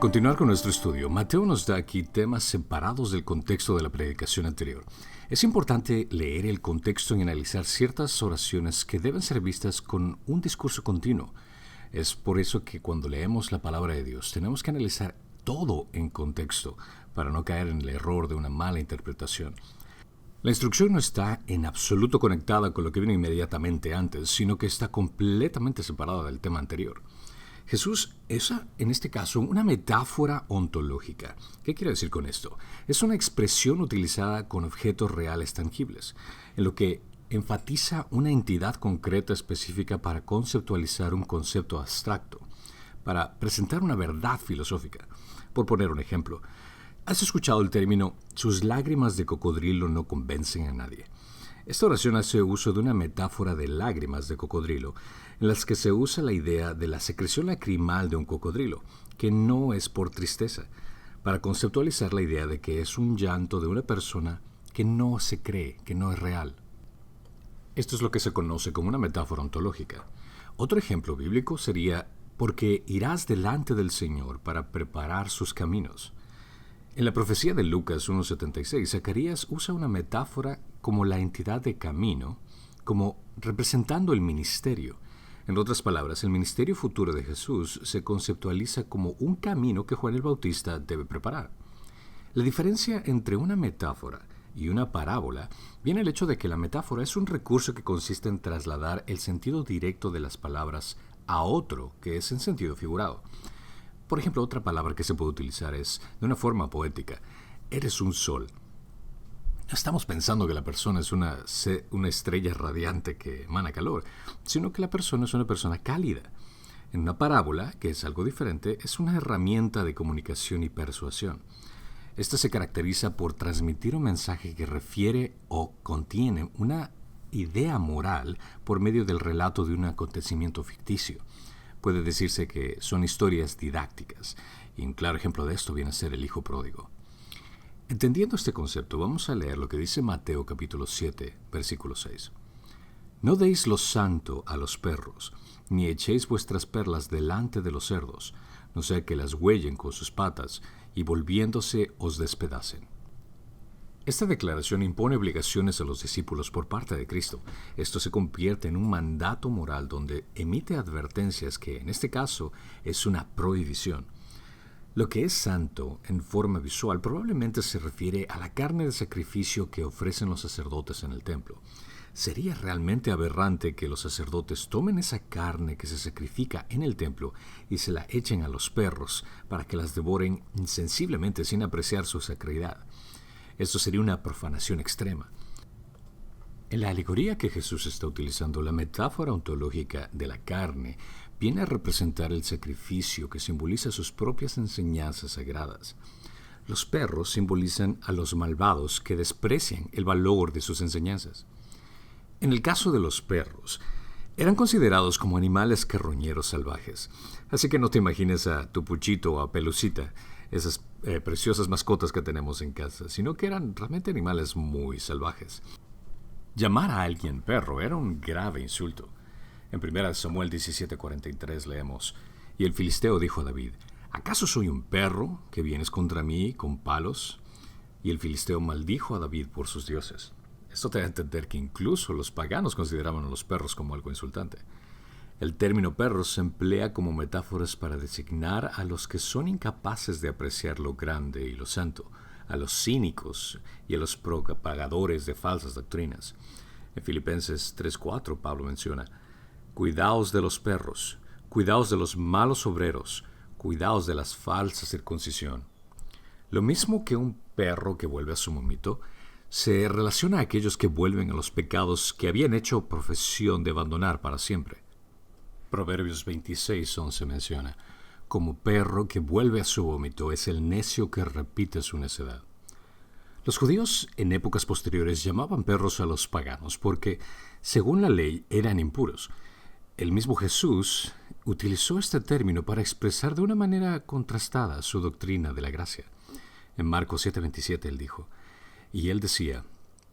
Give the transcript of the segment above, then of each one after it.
continuar con nuestro estudio, Mateo nos da aquí temas separados del contexto de la predicación anterior. Es importante leer el contexto y analizar ciertas oraciones que deben ser vistas con un discurso continuo. Es por eso que cuando leemos la palabra de Dios tenemos que analizar todo en contexto para no caer en el error de una mala interpretación. La instrucción no está en absoluto conectada con lo que viene inmediatamente antes, sino que está completamente separada del tema anterior. Jesús es, en este caso, una metáfora ontológica. ¿Qué quiere decir con esto? Es una expresión utilizada con objetos reales tangibles, en lo que enfatiza una entidad concreta específica para conceptualizar un concepto abstracto, para presentar una verdad filosófica. Por poner un ejemplo, ¿has escuchado el término "sus lágrimas de cocodrilo no convencen a nadie"? Esta oración hace uso de una metáfora de lágrimas de cocodrilo, en las que se usa la idea de la secreción lacrimal de un cocodrilo, que no es por tristeza, para conceptualizar la idea de que es un llanto de una persona que no se cree, que no es real. Esto es lo que se conoce como una metáfora ontológica. Otro ejemplo bíblico sería: porque irás delante del Señor para preparar sus caminos. En la profecía de Lucas 1:76, Zacarías usa una metáfora como la entidad de camino, como representando el ministerio. En otras palabras, el ministerio futuro de Jesús se conceptualiza como un camino que Juan el Bautista debe preparar. La diferencia entre una metáfora y una parábola viene el hecho de que la metáfora es un recurso que consiste en trasladar el sentido directo de las palabras a otro que es en sentido figurado. Por ejemplo, otra palabra que se puede utilizar es, de una forma poética: eres un sol. No estamos pensando que la persona es una estrella radiante que emana calor, sino que la persona es una persona cálida. En una parábola, que es algo diferente, es una herramienta de comunicación y persuasión. Esta se caracteriza por transmitir un mensaje que refiere o contiene una idea moral por medio del relato de un acontecimiento ficticio. Puede decirse que son historias didácticas, y un claro ejemplo de esto viene a ser el hijo pródigo. Entendiendo este concepto, vamos a leer lo que dice Mateo capítulo 7, versículo 6. No deis lo santo a los perros, ni echéis vuestras perlas delante de los cerdos, no sea que las huellen con sus patas, y volviéndose os despedacen. Esta declaración impone obligaciones a los discípulos por parte de Cristo. Esto se convierte en un mandato moral donde emite advertencias que, en este caso, es una prohibición. Lo que es santo en forma visual probablemente se refiere a la carne de sacrificio que ofrecen los sacerdotes en el templo. Sería realmente aberrante que los sacerdotes tomen esa carne que se sacrifica en el templo y se la echen a los perros para que las devoren insensiblemente sin apreciar su sacralidad. Esto sería una profanación extrema. En la alegoría que Jesús está utilizando, la metáfora ontológica de la carne viene a representar el sacrificio que simboliza sus propias enseñanzas sagradas. Los perros simbolizan a los malvados que desprecian el valor de sus enseñanzas. En el caso de los perros, eran considerados como animales carroñeros salvajes. Así que no te imagines a tu Puchito o a Pelucita, esas preciosas mascotas que tenemos en casa, sino que eran realmente animales muy salvajes. Llamar a alguien perro era un grave insulto. En 1 Samuel 17:43 leemos: y el filisteo dijo a David: ¿acaso soy un perro que vienes contra mí con palos? Y el filisteo maldijo a David por sus dioses. Esto te da a entender que incluso los paganos consideraban a los perros como algo insultante. El término perros se emplea como metáforas para designar a los que son incapaces de apreciar lo grande y lo santo, a los cínicos y a los propagadores de falsas doctrinas. En Filipenses 3:4 Pablo menciona: cuidaos de los perros, cuidaos de los malos obreros, cuidaos de la falsa circuncisión. Lo mismo que un perro que vuelve a su vómito, se relaciona a aquellos que vuelven a los pecados que habían hecho profesión de abandonar para siempre. Proverbios 26:11 menciona: como perro que vuelve a su vómito es el necio que repite su necedad. Los judíos en épocas posteriores llamaban perros a los paganos porque, según la ley, eran impuros. El mismo Jesús utilizó este término para expresar de una manera contrastada su doctrina de la gracia. En Marcos 7:27 él dijo: y él decía: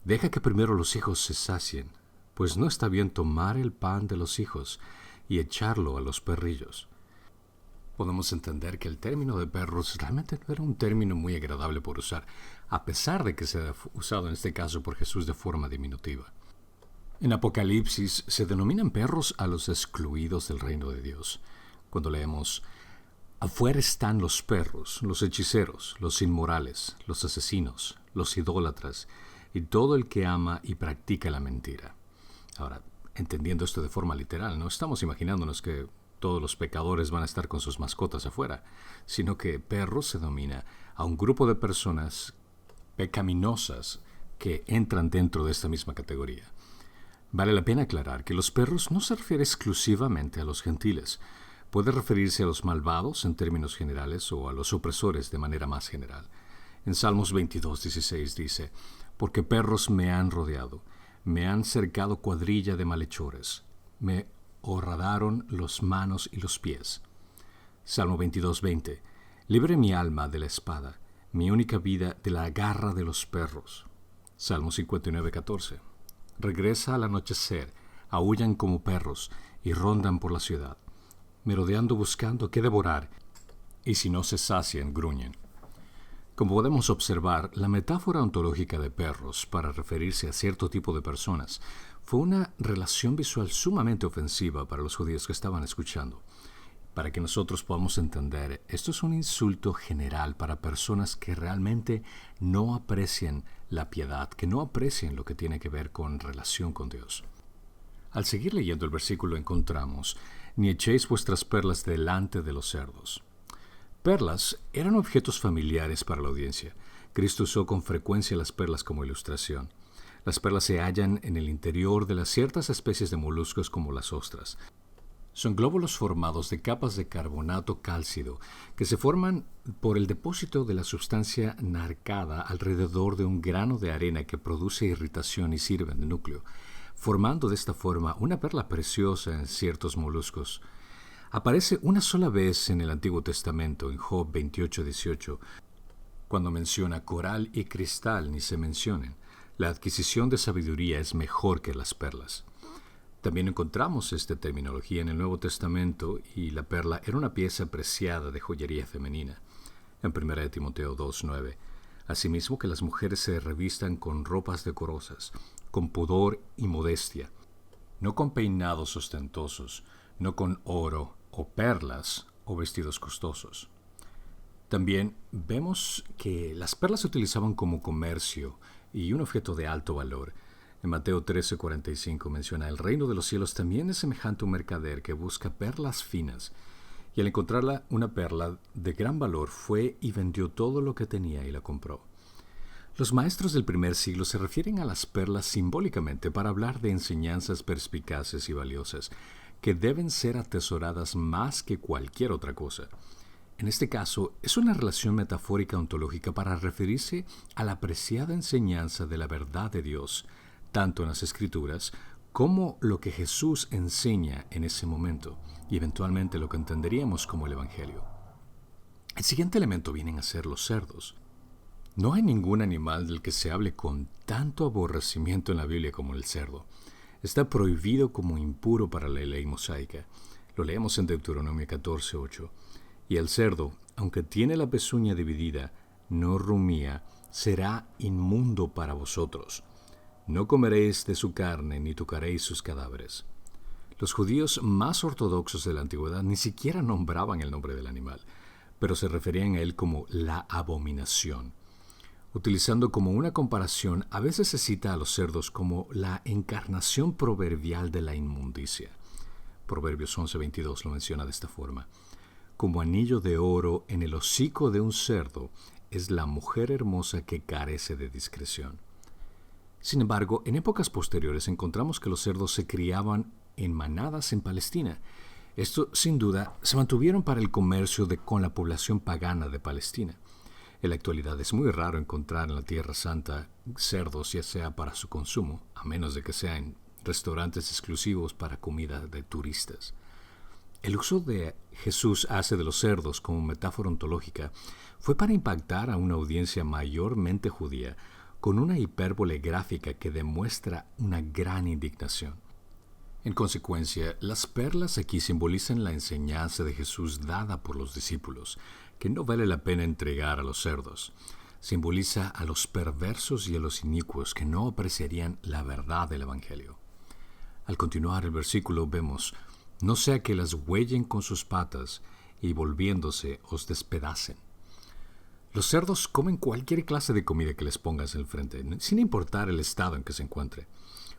deja que primero los hijos se sacien, pues no está bien tomar el pan de los hijos y echarlo a los perrillos. podemos entender que el término de perros realmente no era un término muy agradable por usar, a pesar de que sea usado en este caso por Jesús de forma diminutiva. En Apocalipsis se denominan perros a los excluidos del reino de Dios. Cuando leemos, afuera están los perros, los hechiceros, los inmorales, los asesinos, los idólatras y todo el que ama y practica la mentira. Ahora, entendiendo esto de forma literal, no estamos imaginándonos que todos los pecadores van a estar con sus mascotas afuera, sino que perros se domina a un grupo de personas pecaminosas que entran dentro de esta misma categoría. Vale la pena aclarar que los perros no se refiere exclusivamente a los gentiles. Puede referirse a los malvados en términos generales o a los opresores de manera más general. En Salmos 22:16 dice, porque perros me han rodeado, me han cercado cuadrilla de malhechores, me horadaron los manos y los pies. Salmo 22:20, libre mi alma de la espada, mi única vida de la garra de los perros. Salmo 59:14, regresa al anochecer, aúllan como perros y rondan por la ciudad, merodeando buscando qué devorar, y si no se sacian, gruñen. Como podemos observar, la metáfora ontológica de perros para referirse a cierto tipo de personas fue una relación visual sumamente ofensiva para los judíos que estaban escuchando. Para que nosotros podamos entender, esto es un insulto general para personas que realmente no aprecian la piedad, que no aprecian lo que tiene que ver con relación con Dios. Al seguir leyendo el versículo encontramos, ni echéis vuestras perlas delante de los cerdos. Perlas eran objetos familiares para la audiencia. Cristo usó con frecuencia las perlas como ilustración. Las perlas se hallan en el interior de las ciertas especies de moluscos como las ostras. Son glóbulos formados de capas de carbonato cálcido que se forman por el depósito de la sustancia narcada alrededor de un grano de arena que produce irritación y sirve de núcleo, formando de esta forma una perla preciosa en ciertos moluscos. Aparece una sola vez en el Antiguo Testamento, en Job 28:18, cuando menciona coral y cristal ni se mencionen. La adquisición de sabiduría es mejor que las perlas. También encontramos esta terminología en el Nuevo Testamento y la perla era una pieza preciada de joyería femenina. En 1 Timoteo 2:9, asimismo que las mujeres se revistan con ropas decorosas, con pudor y modestia, no con peinados ostentosos, no con oro o perlas o vestidos costosos. También vemos que las perlas se utilizaban como comercio y un objeto de alto valor. En Mateo 13:45 menciona, el reino de los cielos también es semejante a un mercader que busca perlas finas, y al encontrarla una perla de gran valor fue y vendió todo lo que tenía y la compró. Los maestros del primer siglo se refieren a las perlas simbólicamente para hablar de enseñanzas perspicaces y valiosas, que deben ser atesoradas más que cualquier otra cosa. En este caso, es una relación metafórica ontológica para referirse a la apreciada enseñanza de la verdad de Dios, tanto en las Escrituras como lo que Jesús enseña en ese momento, y eventualmente lo que entenderíamos como el Evangelio. El siguiente elemento vienen a ser los cerdos. No hay ningún animal del que se hable con tanto aborrecimiento en la Biblia como el cerdo. Está prohibido como impuro para la ley mosaica. Lo leemos en Deuteronomio 14:8. Y el cerdo, aunque tiene la pezuña dividida, no rumía, será inmundo para vosotros. No comeréis de su carne ni tocaréis sus cadáveres. Los judíos más ortodoxos de la antigüedad ni siquiera nombraban el nombre del animal, pero se referían a él como la abominación. Utilizando como una comparación, a veces se cita a los cerdos como la encarnación proverbial de la inmundicia. Proverbios 11:22 lo menciona de esta forma. Como anillo de oro en el hocico de un cerdo es la mujer hermosa que carece de discreción. Sin embargo, en épocas posteriores encontramos que los cerdos se criaban en manadas en Palestina. Esto, sin duda, se mantuvieron para el comercio con la población pagana de Palestina. En la actualidad es muy raro encontrar en la Tierra Santa cerdos, ya sea para su consumo, a menos de que sean en restaurantes exclusivos para comida de turistas. El uso de Jesús hace de los cerdos como metáfora ontológica fue para impactar a una audiencia mayormente judía con una hipérbole gráfica que demuestra una gran indignación. En consecuencia, las perlas aquí simbolizan la enseñanza de Jesús dada por los discípulos, que no vale la pena entregar a los cerdos. Simboliza a los perversos y a los inicuos que no apreciarían la verdad del Evangelio. Al continuar el versículo vemos, no sea que las huellen con sus patas y volviéndose os despedacen. Los cerdos comen cualquier clase de comida que les pongas enfrente, sin importar el estado en que se encuentre.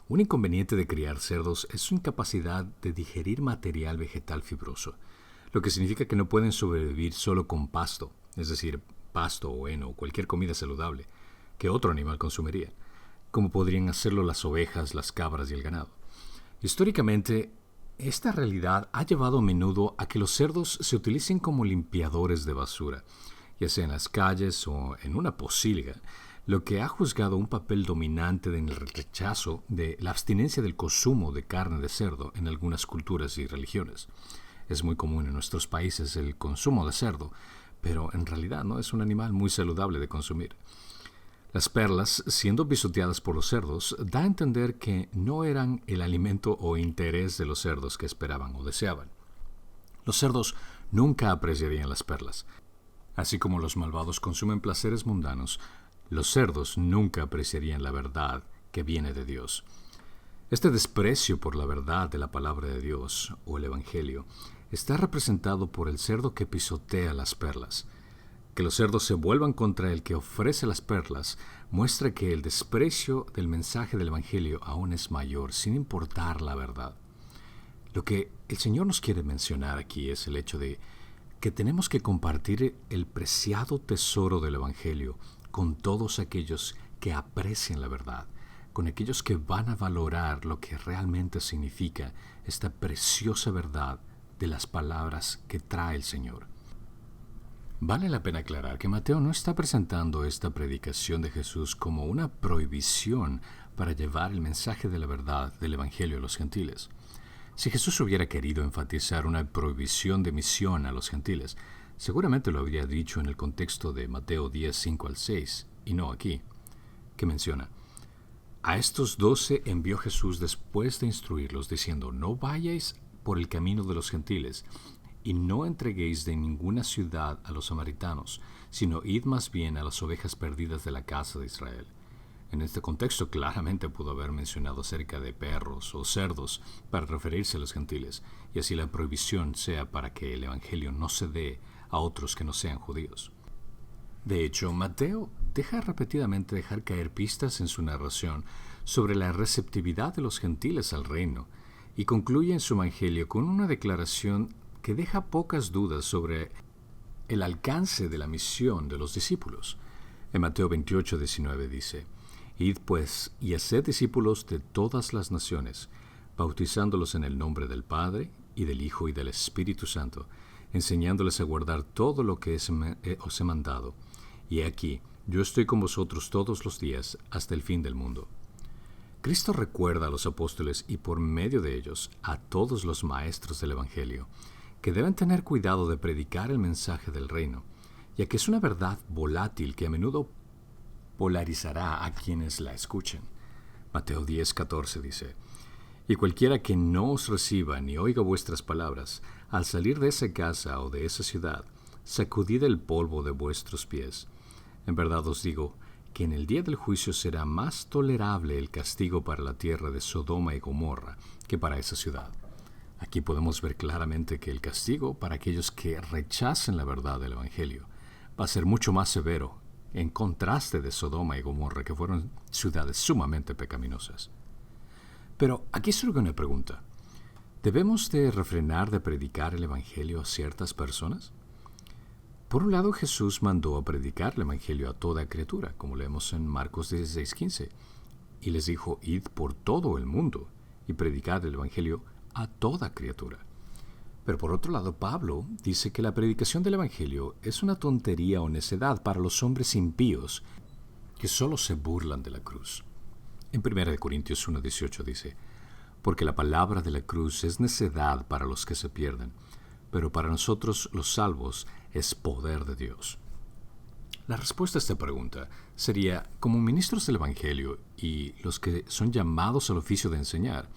Un inconveniente de criar cerdos es su incapacidad de digerir material vegetal fibroso, lo que significa que no pueden sobrevivir solo con pasto, es decir, pasto o heno o cualquier comida saludable que otro animal consumiría, como podrían hacerlo las ovejas, las cabras y el ganado. Históricamente, esta realidad ha llevado a menudo a que los cerdos se utilicen como limpiadores de basura, ya sea en las calles o en una pocilga, lo que ha juzgado un papel dominante en el rechazo de la abstinencia del consumo de carne de cerdo en algunas culturas y religiones. Es muy común en nuestros países el consumo de cerdo, pero en realidad no es un animal muy saludable de consumir. Las perlas, siendo pisoteadas por los cerdos, da a entender que no eran el alimento o interés de los cerdos que esperaban o deseaban. Los cerdos nunca apreciarían las perlas. Así como los malvados consumen placeres mundanos, los cerdos nunca apreciarían la verdad que viene de Dios. Este desprecio por la verdad de la palabra de Dios, o el Evangelio, está representado por el cerdo que pisotea las perlas. Que los cerdos se vuelvan contra el que ofrece las perlas muestra que el desprecio del mensaje del Evangelio aún es mayor, sin importar la verdad. Lo que el Señor nos quiere mencionar aquí es el hecho de que tenemos que compartir el preciado tesoro del Evangelio con todos aquellos que aprecian la verdad, con aquellos que van a valorar lo que realmente significa esta preciosa verdad de las palabras que trae el Señor. Vale la pena aclarar que Mateo no está presentando esta predicación de Jesús como una prohibición para llevar el mensaje de la verdad del Evangelio a los gentiles. Si Jesús hubiera querido enfatizar una prohibición de misión a los gentiles, seguramente lo habría dicho en el contexto de Mateo 10, 5 al 6, y no aquí, que menciona: a estos 12 envió Jesús después de instruirlos, diciendo: no vayáis por el camino de los gentiles, y no entreguéis de ninguna ciudad a los samaritanos, sino id más bien a las ovejas perdidas de la casa de Israel. En este contexto claramente pudo haber mencionado acerca de perros o cerdos para referirse a los gentiles, y así la prohibición sea para que el Evangelio no se dé a otros que no sean judíos. De hecho, Mateo deja repetidamente dejar caer pistas en su narración sobre la receptividad de los gentiles al reino, y concluye en su Evangelio con una declaración que deja pocas dudas sobre el alcance de la misión de los discípulos. En Mateo 28, 19 dice: id pues y haced discípulos de todas las naciones, bautizándolos en el nombre del Padre, y del Hijo, y del Espíritu Santo, enseñándoles a guardar todo lo que os he mandado. Y aquí, yo estoy con vosotros todos los días, hasta el fin del mundo. Cristo recuerda a los apóstoles y por medio de ellos a todos los maestros del Evangelio que deben tener cuidado de predicar el mensaje del reino, ya que es una verdad volátil que a menudo polarizará a quienes la escuchen. Mateo 10, 14 dice: y cualquiera que no os reciba ni oiga vuestras palabras, al salir de esa casa o de esa ciudad, sacudid el polvo de vuestros pies. En verdad os digo que en el día del juicio será más tolerable el castigo para la tierra de Sodoma y Gomorra que para esa ciudad. Aquí podemos ver claramente que el castigo para aquellos que rechacen la verdad del Evangelio va a ser mucho más severo, en contraste de Sodoma y Gomorra, que fueron ciudades sumamente pecaminosas. Pero aquí surge una pregunta: ¿debemos de refrenar de predicar el Evangelio a ciertas personas? Por un lado, Jesús mandó a predicar el Evangelio a toda criatura, como leemos en Marcos 16:15, y les dijo: id por todo el mundo y predicad el Evangelio a toda criatura. Pero por otro lado, Pablo dice que la predicación del Evangelio es una tontería o necedad para los hombres impíos que solo se burlan de la cruz. En 1 Corintios 1:18 dice: porque la palabra de la cruz es necedad para los que se pierden, pero para nosotros los salvos es poder de Dios. La respuesta a esta pregunta sería: como ministros del Evangelio y los que son llamados al oficio de enseñar,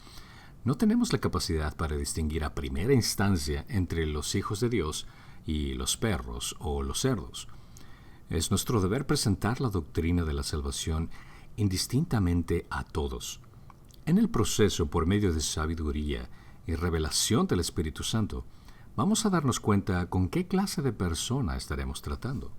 No tenemos la capacidad para distinguir a primera instancia entre los hijos de Dios y los perros o los cerdos. Es nuestro deber presentar la doctrina de la salvación indistintamente a todos. En el proceso, por medio de sabiduría y revelación del Espíritu Santo, vamos a darnos cuenta con qué clase de persona estaremos tratando.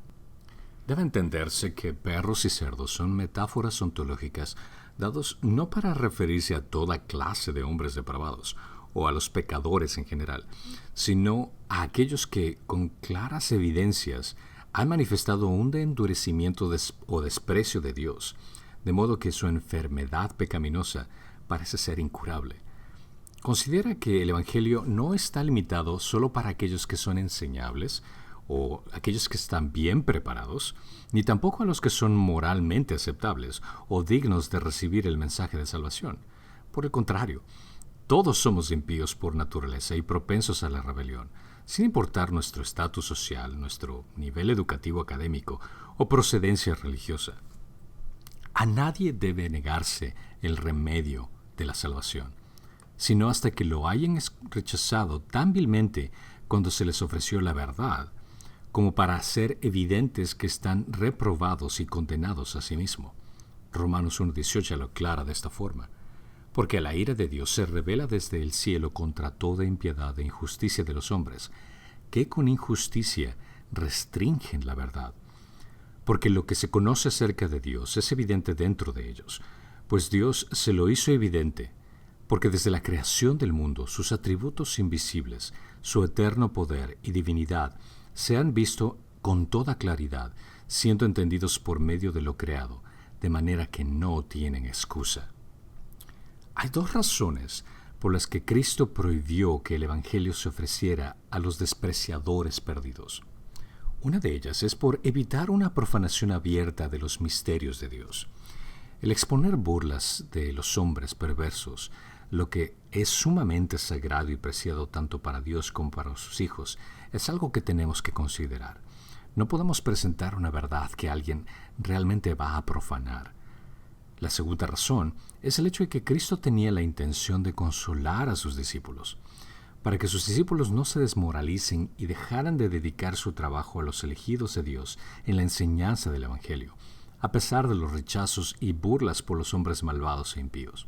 Debe entenderse que perros y cerdos son metáforas ontológicas dados no para referirse a toda clase de hombres depravados o a los pecadores en general, sino a aquellos que, con claras evidencias, han manifestado un endurecimiento o desprecio de Dios, de modo que su enfermedad pecaminosa parece ser incurable. Considera que el Evangelio no está limitado solo para aquellos que son enseñables o aquellos que están bien preparados, ni tampoco a los que son moralmente aceptables o dignos de recibir el mensaje de salvación. Por el contrario, todos somos impíos por naturaleza y propensos a la rebelión, sin importar nuestro estatus social, nuestro nivel educativo académico o procedencia religiosa. A nadie debe negarse el remedio de la salvación, sino hasta que lo hayan rechazado tan vilmente cuando se les ofreció la verdad, como para hacer evidentes que están reprobados y condenados a sí mismo. Romanos 1:18 lo aclara de esta forma. Porque la ira de Dios se revela desde el cielo contra toda impiedad e injusticia de los hombres, que con injusticia restringen la verdad. Porque lo que se conoce acerca de Dios es evidente dentro de ellos, pues Dios se lo hizo evidente, porque desde la creación del mundo sus atributos invisibles, su eterno poder y divinidad, se han visto con toda claridad, siendo entendidos por medio de lo creado, de manera que no tienen excusa. Hay dos razones por las que Cristo prohibió que el Evangelio se ofreciera a los despreciadores perdidos. Una de ellas es por evitar una profanación abierta de los misterios de Dios. El exponer burlas de los hombres perversos, lo que es sumamente sagrado y preciado tanto para Dios como para sus hijos, es algo que tenemos que considerar. No podemos presentar una verdad que alguien realmente va a profanar. La segunda razón es el hecho de que Cristo tenía la intención de consolar a sus discípulos, para que sus discípulos no se desmoralicen y dejaran de dedicar su trabajo a los elegidos de Dios en la enseñanza del Evangelio, a pesar de los rechazos y burlas por los hombres malvados e impíos.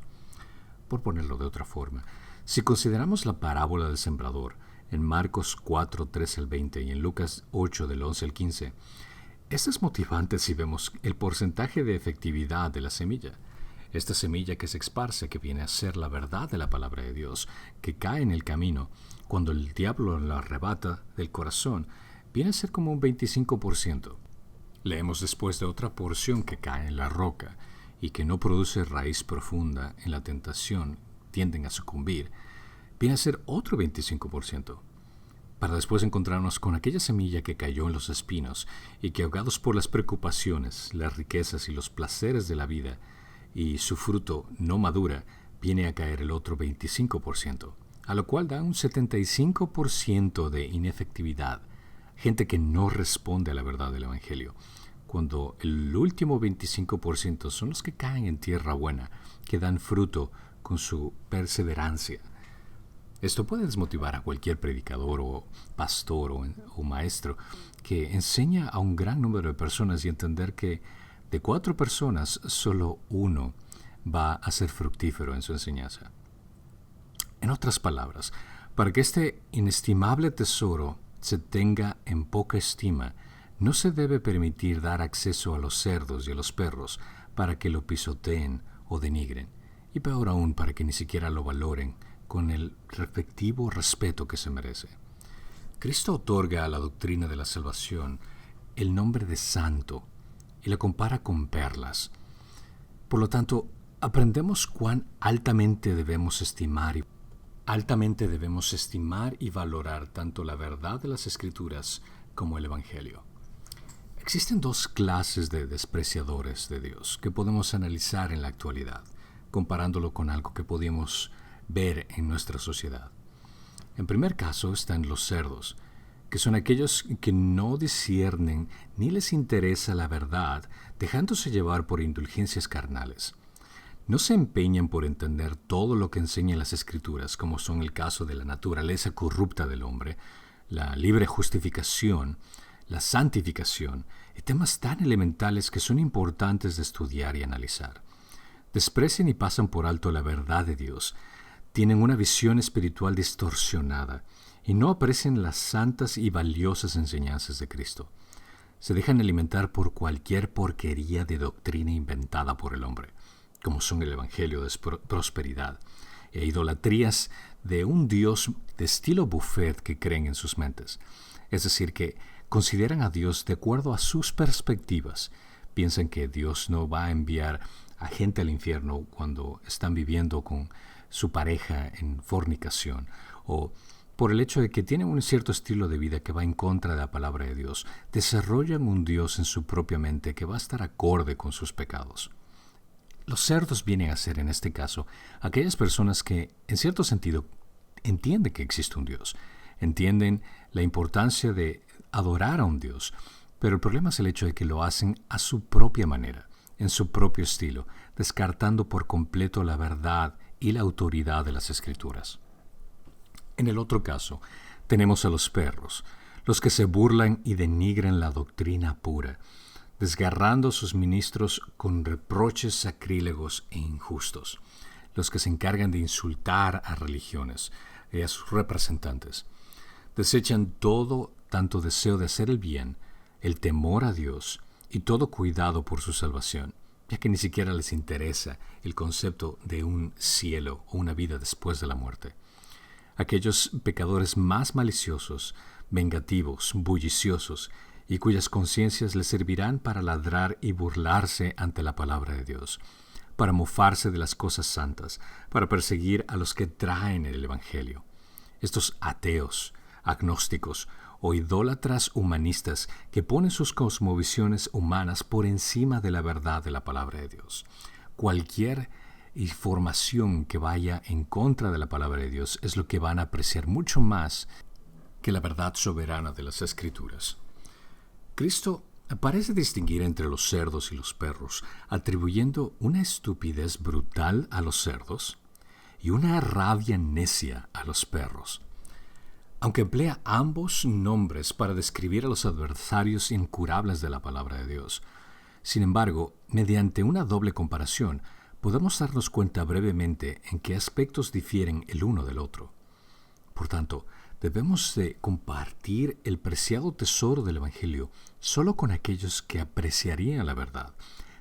Por ponerlo de otra forma, si consideramos la parábola del sembrador en Marcos 4, 13 al 20 y en Lucas 8, del 11 al 15, esto es motivante si vemos el porcentaje de efectividad de la semilla. Esta semilla que se esparce, que viene a ser la verdad de la palabra de Dios, que cae en el camino, cuando el diablo la arrebata del corazón, viene a ser como un 25%. Leemos después de otra porción que cae en la roca y que no produce raíz profunda en la tentación, tienden a sucumbir, viene a ser otro 25%. Para después encontrarnos con aquella semilla que cayó en los espinos y que, ahogados por las preocupaciones, las riquezas y los placeres de la vida, y su fruto no madura, viene a caer el otro 25%, a lo cual da un 75% de inefectividad, gente que no responde a la verdad del Evangelio, cuando el último 25% son los que caen en tierra buena, que dan fruto con su perseverancia. Esto puede desmotivar a cualquier predicador o pastor o maestro que enseña a un gran número de personas y entender que de 4 personas solo uno va a ser fructífero en su enseñanza. En otras palabras, para que este inestimable tesoro se tenga en poca estima, no se debe permitir dar acceso a los cerdos y a los perros para que lo pisoteen o denigren, y peor aún para que ni siquiera lo valoren con el respectivo respeto que se merece. Cristo otorga a la doctrina de la salvación el nombre de santo y la compara con perlas. Por lo tanto, aprendemos cuán altamente debemos estimar y valorar tanto la verdad de las Escrituras como el Evangelio. Existen 2 clases de despreciadores de Dios que podemos analizar en la actualidad, comparándolo con algo que podemos ver en nuestra sociedad. En primer caso están los cerdos, que son aquellos que no disciernen ni les interesa la verdad, dejándose llevar por indulgencias carnales. no se empeñan por entender todo lo que enseñan las Escrituras, como son el caso de la naturaleza corrupta del hombre, la libre justificación, la santificación y temas tan elementales que son importantes de estudiar y analizar. Desprecian y pasan por alto la verdad de Dios, tienen una visión espiritual distorsionada y no aprecian las santas y valiosas enseñanzas de Cristo. Se dejan alimentar por cualquier porquería de doctrina inventada por el hombre, como son el evangelio de prosperidad e idolatrías de un Dios de estilo buffet que creen en sus mentes. Es decir, que consideran a Dios de acuerdo a sus perspectivas. Piensan que Dios no va a enviar a gente al infierno cuando están viviendo con su pareja en fornicación, o por el hecho de que tienen un cierto estilo de vida que va en contra de la palabra de Dios, desarrollan un Dios en su propia mente que va a estar acorde con sus pecados. Los cerdos vienen a ser, en este caso, aquellas personas que, en cierto sentido, entienden que existe un Dios, entienden la importancia de adorar a un Dios, pero el problema es el hecho de que lo hacen a su propia manera, en su propio estilo, descartando por completo la verdad y la autoridad de las Escrituras. En el otro caso, tenemos a los perros, los que se burlan y denigran la doctrina pura, desgarrando a sus ministros con reproches sacrílegos e injustos, los que se encargan de insultar a religiones y a sus representantes. Desechan todo tanto deseo de hacer el bien, el temor a Dios y todo cuidado por su salvación, ya que ni siquiera les interesa el concepto de un cielo o una vida después de la muerte. Aquellos pecadores más maliciosos, vengativos, bulliciosos, y cuyas conciencias les servirán para ladrar y burlarse ante la palabra de Dios, para mofarse de las cosas santas, para perseguir a los que traen el Evangelio. Estos ateos, agnósticos o idólatras humanistas que ponen sus cosmovisiones humanas por encima de la verdad de la palabra de Dios. Cualquier información que vaya en contra de la palabra de Dios es lo que van a apreciar mucho más que la verdad soberana de las Escrituras. Cristo parece distinguir entre los cerdos y los perros, atribuyendo una estupidez brutal a los cerdos y una rabia necia a los perros. Aunque emplea ambos nombres para describir a los adversarios incurables de la palabra de Dios, sin embargo, mediante una doble comparación, podemos darnos cuenta brevemente en qué aspectos difieren el uno del otro. Por tanto, debemos de compartir el preciado tesoro del Evangelio solo con aquellos que apreciarían la verdad,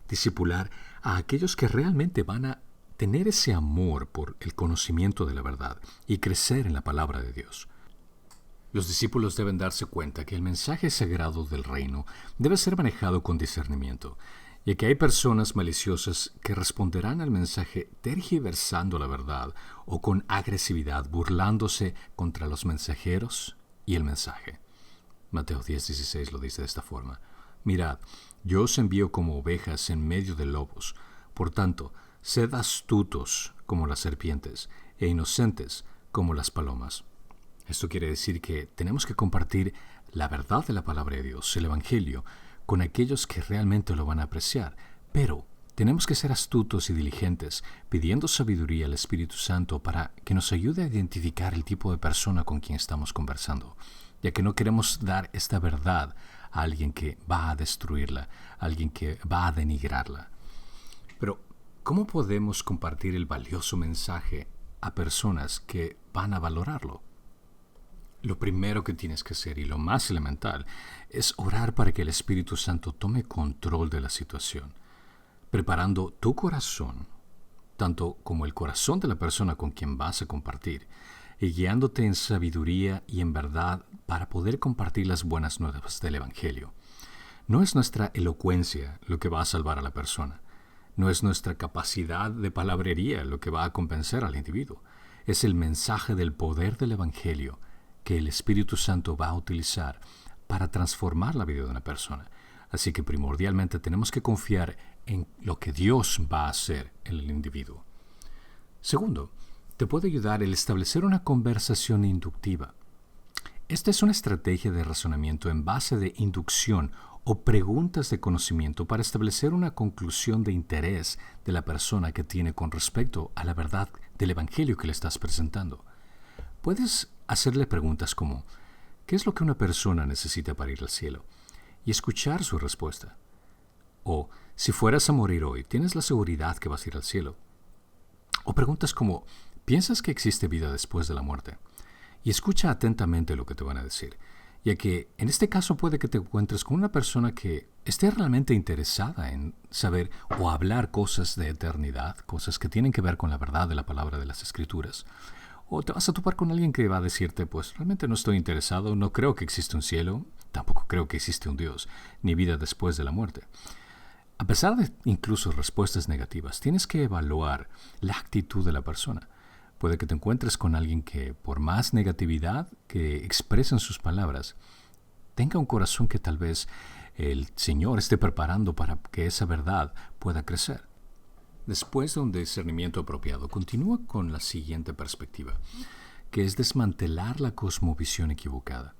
discipular a aquellos que realmente van a tener ese amor por el conocimiento de la verdad y crecer en la palabra de Dios. Los discípulos deben darse cuenta que el mensaje sagrado del reino debe ser manejado con discernimiento, y que hay personas maliciosas que responderán al mensaje tergiversando la verdad o con agresividad, burlándose contra los mensajeros y el mensaje. Mateo 10:16 lo dice de esta forma: Mirad, yo os envío como ovejas en medio de lobos. Por tanto, sed astutos como las serpientes e inocentes como las palomas. Esto quiere decir que tenemos que compartir la verdad de la palabra de Dios, el Evangelio, con aquellos que realmente lo van a apreciar, pero tenemos que ser astutos y diligentes, pidiendo sabiduría al Espíritu Santo para que nos ayude a identificar el tipo de persona con quien estamos conversando, ya que no queremos dar esta verdad a alguien que va a destruirla, a alguien que va a denigrarla. Pero, ¿cómo podemos compartir el valioso mensaje a personas que van a valorarlo? Lo primero que tienes que hacer, y lo más elemental, es orar para que el Espíritu Santo tome control de la situación, preparando tu corazón, tanto como el corazón de la persona con quien vas a compartir, y guiándote en sabiduría y en verdad para poder compartir las buenas nuevas del Evangelio. No es nuestra elocuencia lo que va a salvar a la persona, no es nuestra capacidad de palabrería lo que va a convencer al individuo, es el mensaje del poder del Evangelio que el Espíritu Santo va a utilizar para transformar la vida de una persona. Así que primordialmente tenemos que confiar en lo que Dios va a hacer en el individuo. Segundo, te puede ayudar el establecer una conversación inductiva. Esta es una estrategia de razonamiento en base de inducción o preguntas de conocimiento para establecer una conclusión de interés de la persona que tiene con respecto a la verdad del Evangelio que le estás presentando. Puedes hacerle preguntas como, ¿qué es lo que una persona necesita para ir al cielo? Y escuchar su respuesta. O, si fueras a morir hoy, ¿tienes la seguridad que vas a ir al cielo? O preguntas como, ¿piensas que existe vida después de la muerte? Y escucha atentamente lo que te van a decir, ya que en este caso puede que te encuentres con una persona que esté realmente interesada en saber o hablar cosas de eternidad, cosas que tienen que ver con la verdad de la palabra de las Escrituras. O te vas a topar con alguien que va a decirte, pues realmente no estoy interesado, no creo que existe un cielo, tampoco creo que existe un Dios, ni vida después de la muerte. A pesar de incluso respuestas negativas, tienes que evaluar la actitud de la persona. Puede que te encuentres con alguien que, por más negatividad que expresa en sus palabras, tenga un corazón que tal vez el Señor esté preparando para que esa verdad pueda crecer. Después de un discernimiento apropiado, continúa con la siguiente perspectiva, que es desmantelar la cosmovisión equivocada.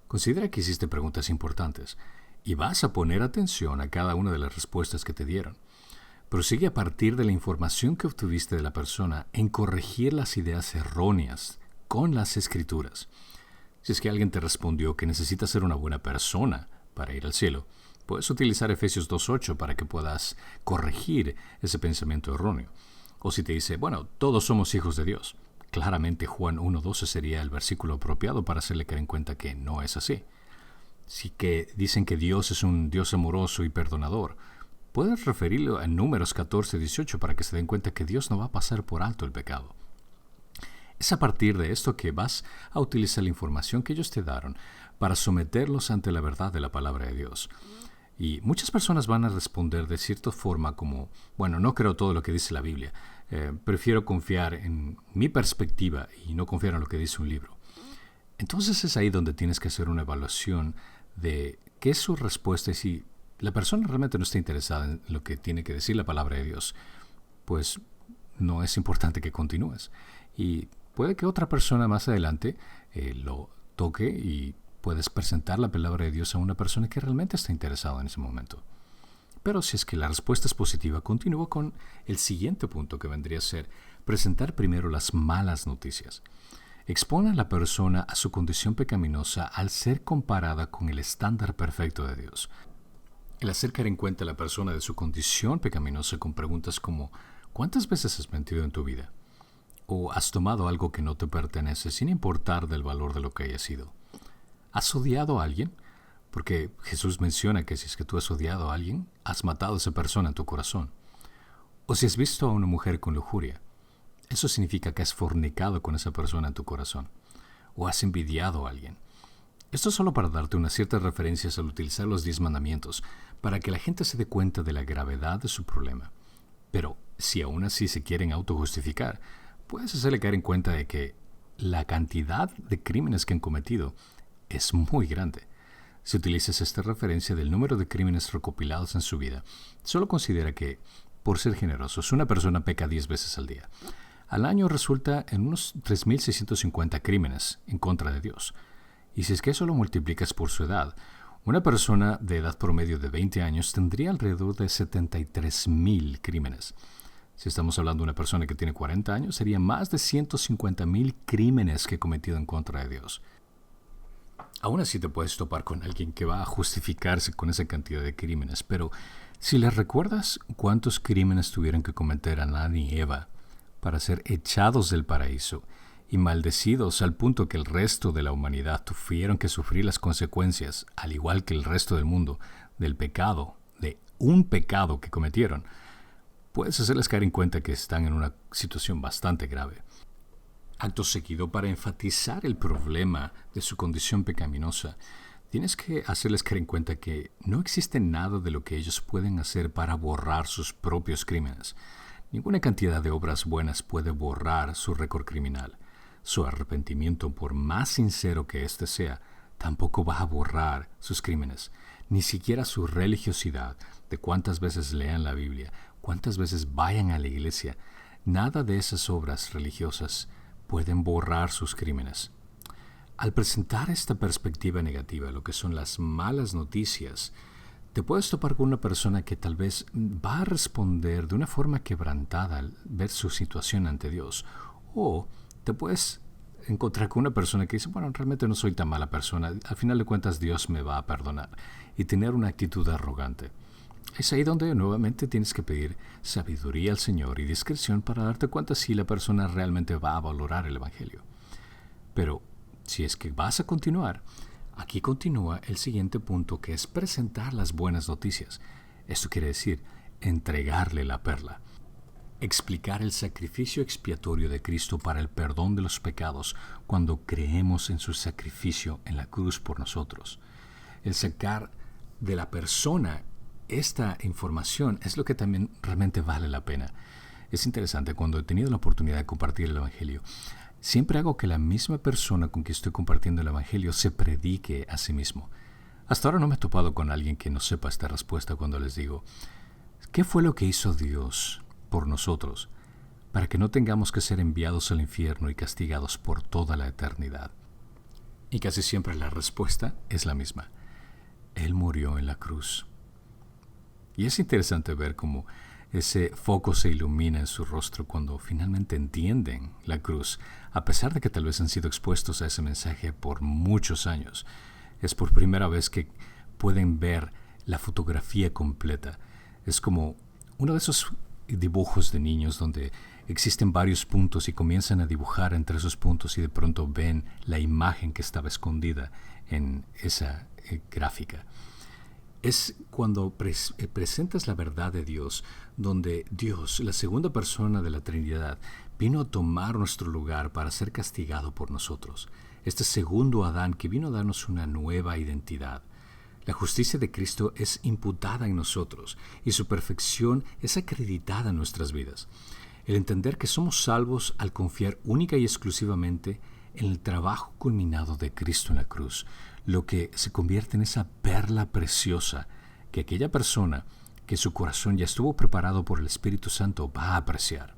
Considera que hiciste preguntas importantes y vas a poner atención a cada una de las respuestas que te dieron. Prosigue a partir de la información que obtuviste de la persona en corregir las ideas erróneas con las Escrituras. Si es que alguien te respondió que necesitas ser una buena persona para ir al cielo, puedes utilizar Efesios 2.8 para que puedas corregir ese pensamiento erróneo. O si te dice, bueno, todos somos hijos de Dios, claramente Juan 1.12 sería el versículo apropiado para hacerle caer en cuenta que no es así. Si que dicen que Dios es un Dios amoroso y perdonador, puedes referirlo a Números 14:18 para que se den cuenta que Dios no va a pasar por alto el pecado. Es a partir de esto que vas a utilizar la información que ellos te dieron para someterlos ante la verdad de la palabra de Dios. Y muchas personas van a responder de cierta forma como, bueno, no creo todo lo que dice la Biblia, prefiero confiar en mi perspectiva y no confiar en lo que dice un libro. Entonces es ahí donde tienes que hacer una evaluación de qué es su respuesta y si la persona realmente no está interesada en lo que tiene que decir la palabra de Dios, pues no es importante que continúes. Y puede que otra persona más adelante lo toque y puedes presentar la palabra de Dios a una persona que realmente está interesada en ese momento. Pero si es que la respuesta es positiva, continúa con el siguiente punto que vendría a ser presentar primero las malas noticias. Expone a la persona a su condición pecaminosa al ser comparada con el estándar perfecto de Dios. El hacer caer en cuenta a la persona de su condición pecaminosa con preguntas como ¿cuántas veces has mentido en tu vida? ¿O has tomado algo que no te pertenece sin importar del valor de lo que haya sido? ¿Has odiado a alguien? Porque Jesús menciona que si es que tú has odiado a alguien, has matado a esa persona en tu corazón. O si has visto a una mujer con lujuria, eso significa que has fornicado con esa persona en tu corazón. O has envidiado a alguien. Esto es solo para darte unas ciertas referencias al utilizar los 10 mandamientos, para que la gente se dé cuenta de la gravedad de su problema. Pero si aún así se quieren autojustificar, puedes hacerle caer en cuenta de que la cantidad de crímenes que han cometido es muy grande. Si utilizas esta referencia del número de crímenes recopilados en su vida, solo considera que, por ser generosos, una persona peca 10 veces al día. Al año resulta en unos 3.650 crímenes en contra de Dios. Y si es que eso lo multiplicas por su edad, una persona de edad promedio de 20 años tendría alrededor de 73.000 crímenes. Si estamos hablando de una persona que tiene 40 años, sería más de 150.000 crímenes que ha cometido en contra de Dios. Aún así te puedes topar con alguien que va a justificarse con esa cantidad de crímenes, pero si les recuerdas cuántos crímenes tuvieron que cometer Adán y Eva para ser echados del paraíso y maldecidos al punto que el resto de la humanidad tuvieron que sufrir las consecuencias, al igual que el resto del mundo, del pecado, de un pecado que cometieron, puedes hacerles caer en cuenta que están en una situación bastante grave. Acto seguido, para enfatizar el problema de su condición pecaminosa, tienes que hacerles caer en cuenta que no existe nada de lo que ellos pueden hacer para borrar sus propios crímenes. Ninguna cantidad de obras buenas puede borrar su récord criminal. Su arrepentimiento, por más sincero que éste sea, tampoco va a borrar sus crímenes. Ni siquiera su religiosidad, de cuántas veces lean la Biblia, cuántas veces vayan a la iglesia. Nada de esas obras religiosas pueden borrar sus crímenes. al presentar esta perspectiva negativa, lo que son las malas noticias, te puedes topar con una persona que tal vez va a responder de una forma quebrantada al ver su situación ante Dios. O te puedes encontrar con una persona que dice, bueno, realmente no soy tan mala persona, al final de cuentas Dios me va a perdonar. Y tener una actitud arrogante. Es ahí donde nuevamente tienes que pedir sabiduría al Señor y discreción para darte cuenta si la persona realmente va a valorar el Evangelio. Pero si es que vas a continuar, aquí continúa el siguiente punto, que es presentar las buenas noticias. Esto quiere decir entregarle la perla. Explicar el sacrificio expiatorio de Cristo para el perdón de los pecados cuando creemos en su sacrificio en la cruz por nosotros. El sacar de la persona esta información es lo que también realmente vale la pena. Es interesante, cuando he tenido la oportunidad de compartir el Evangelio, siempre hago que la misma persona con quien estoy compartiendo el Evangelio se predique a sí mismo. Hasta ahora no me he topado con alguien que no sepa esta respuesta cuando les digo, ¿qué fue lo que hizo Dios por nosotros para que no tengamos que ser enviados al infierno y castigados por toda la eternidad? Y casi siempre la respuesta es la misma. Él murió en la cruz. Y es interesante ver cómo ese foco se ilumina en su rostro cuando finalmente entienden la cruz, a pesar de que tal vez han sido expuestos a ese mensaje por muchos años. Es por primera vez que pueden ver la fotografía completa. Es como uno de esos dibujos de niños donde existen varios puntos y comienzan a dibujar entre esos puntos y de pronto ven la imagen que estaba escondida en esa gráfica. Es cuando presentas la verdad de Dios, donde Dios, la segunda persona de la Trinidad, vino a tomar nuestro lugar para ser castigado por nosotros. Este segundo Adán que vino a darnos una nueva identidad. La justicia de Cristo es imputada en nosotros y su perfección es acreditada en nuestras vidas. El entender que somos salvos al confiar única y exclusivamente en el trabajo culminado de Cristo en la cruz, lo que se convierte en esa perla preciosa que aquella persona que su corazón ya estuvo preparado por el Espíritu Santo va a apreciar.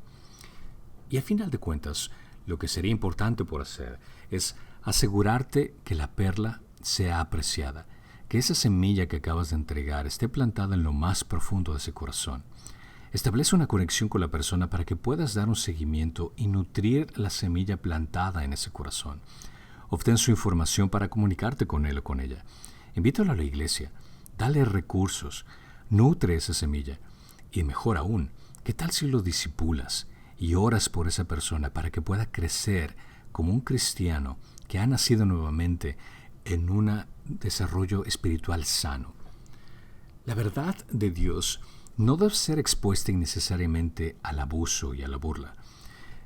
Y a final de cuentas, lo que sería importante por hacer es asegurarte que la perla sea apreciada, que esa semilla que acabas de entregar esté plantada en lo más profundo de ese corazón. Establece una conexión con la persona para que puedas dar un seguimiento y nutrir la semilla plantada en ese corazón. Obtén su información para comunicarte con él o con ella. Invítalo a la iglesia. Dale recursos. Nutre esa semilla. Y mejor aún, ¿qué tal si lo disipulas y oras por esa persona para que pueda crecer como un cristiano que ha nacido nuevamente en un desarrollo espiritual sano? La verdad de Dios no debe ser expuesta innecesariamente al abuso y a la burla.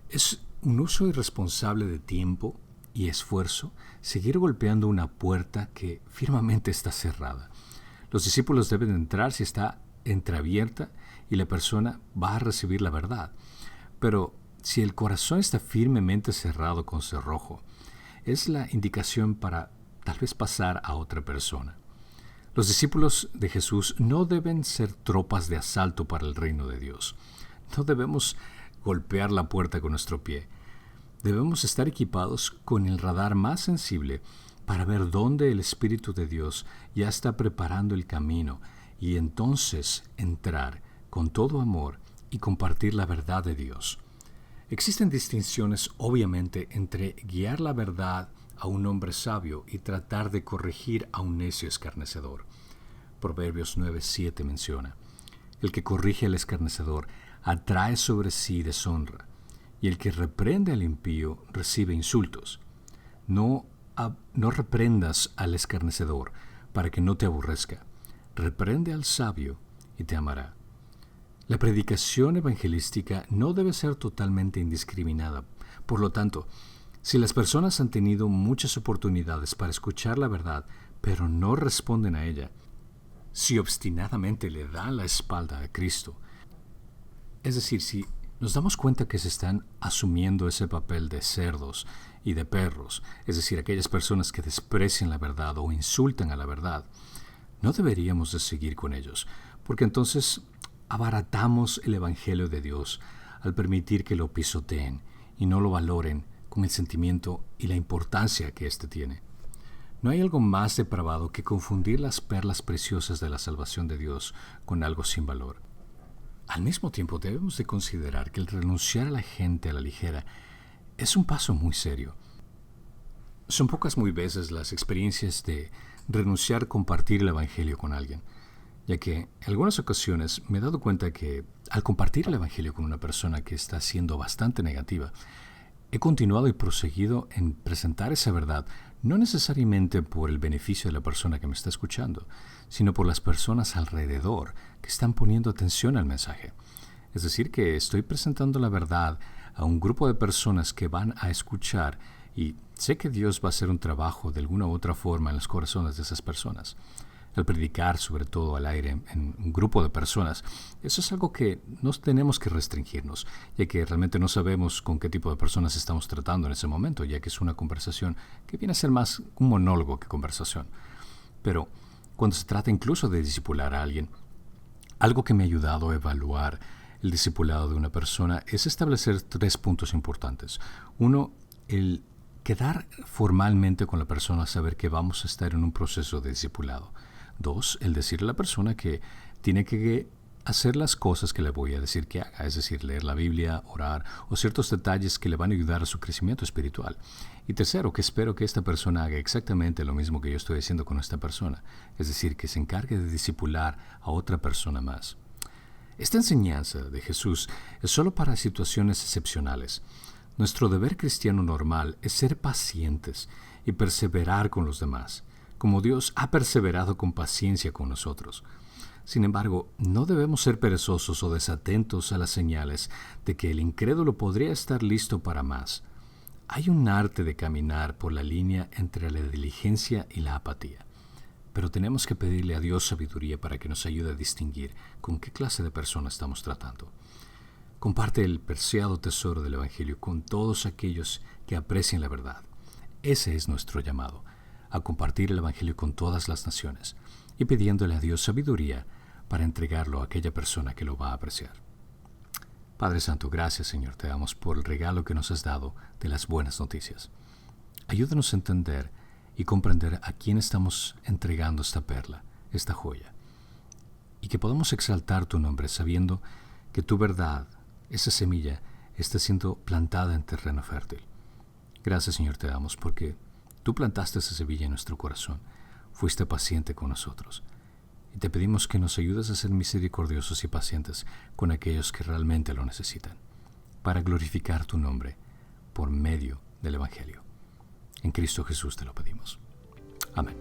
Es un uso irresponsable de tiempo y esfuerzo seguir golpeando una puerta que firmemente está cerrada. Los discípulos deben entrar si está entreabierta y la persona va a recibir la verdad. Pero si el corazón está firmemente cerrado con cerrojo, es la indicación para tal vez pasar a otra persona. Los discípulos de Jesús no deben ser tropas de asalto para el reino de Dios. No debemos golpear la puerta con nuestro pie. Debemos estar equipados con el radar más sensible para ver dónde el Espíritu de Dios ya está preparando el camino y entonces entrar con todo amor y compartir la verdad de Dios. Existen distinciones, obviamente, entre guiar la verdad a un hombre sabio y tratar de corregir a un necio escarnecedor. Proverbios 9:7 menciona: el que corrige al escarnecedor atrae sobre sí deshonra, y el que reprende al impío recibe insultos. No reprendas al escarnecedor para que no te aborrezca. Reprende al sabio y te amará. La predicación evangelística no debe ser totalmente indiscriminada. Por lo tanto, si las personas han tenido muchas oportunidades para escuchar la verdad, pero no responden a ella, si obstinadamente le dan la espalda a Cristo, es decir, si nos damos cuenta que se están asumiendo ese papel de cerdos y de perros, es decir, aquellas personas que desprecian la verdad o insultan a la verdad, no deberíamos de seguir con ellos, porque entonces abaratamos el Evangelio de Dios al permitir que lo pisoteen y no lo valoren con el sentimiento y la importancia que éste tiene. No hay algo más depravado que confundir las perlas preciosas de la salvación de Dios con algo sin valor. Al mismo tiempo, debemos de considerar que el renunciar a la gente a la ligera es un paso muy serio. Son pocas muy veces las experiencias de renunciar a compartir el Evangelio con alguien, ya que en algunas ocasiones me he dado cuenta que al compartir el Evangelio con una persona que está siendo bastante negativa, he continuado y proseguido en presentar esa verdad, no necesariamente por el beneficio de la persona que me está escuchando, sino por las personas alrededor que están poniendo atención al mensaje. Es decir, que estoy presentando la verdad a un grupo de personas que van a escuchar y sé que Dios va a hacer un trabajo de alguna u otra forma en los corazones de esas personas. Al predicar, sobre todo al aire, en un grupo de personas, eso es algo que no tenemos que restringirnos, ya que realmente no sabemos con qué tipo de personas estamos tratando en ese momento, ya que es una conversación que viene a ser más un monólogo que conversación. Pero cuando se trata incluso de discipular a alguien, algo que me ha ayudado a evaluar el discipulado de una persona es establecer 3 puntos importantes. Uno, el quedar formalmente con la persona, saber que vamos a estar en un proceso de discipulado. 2, el decirle a la persona que tiene que hacer las cosas que le voy a decir que haga, es decir, leer la Biblia, orar o ciertos detalles que le van a ayudar a su crecimiento espiritual. Y tercero, que espero que esta persona haga exactamente lo mismo que yo estoy haciendo con esta persona, es decir, que se encargue de discipular a otra persona más. Esta enseñanza de Jesús es solo para situaciones excepcionales. Nuestro deber cristiano normal es ser pacientes y perseverar con los demás, como Dios ha perseverado con paciencia con nosotros. Sin embargo, no debemos ser perezosos o desatentos a las señales de que el incrédulo podría estar listo para más. Hay un arte de caminar por la línea entre la diligencia y la apatía, pero tenemos que pedirle a Dios sabiduría para que nos ayude a distinguir con qué clase de persona estamos tratando. Comparte el preciado tesoro del Evangelio con todos aquellos que aprecien la verdad. Ese es nuestro llamado, a compartir el Evangelio con todas las naciones y pidiéndole a Dios sabiduría para entregarlo a aquella persona que lo va a apreciar. Padre Santo, gracias Señor, te damos por el regalo que nos has dado de las buenas noticias. Ayúdanos a entender y comprender a quién estamos entregando esta perla, esta joya, y que podamos exaltar tu nombre sabiendo que tu verdad, esa semilla, está siendo plantada en terreno fértil. Gracias Señor te damos porque tú plantaste esa semilla en nuestro corazón, fuiste paciente con nosotros. Y te pedimos que nos ayudes a ser misericordiosos y pacientes con aquellos que realmente lo necesitan, para glorificar tu nombre por medio del Evangelio. En Cristo Jesús te lo pedimos. Amén.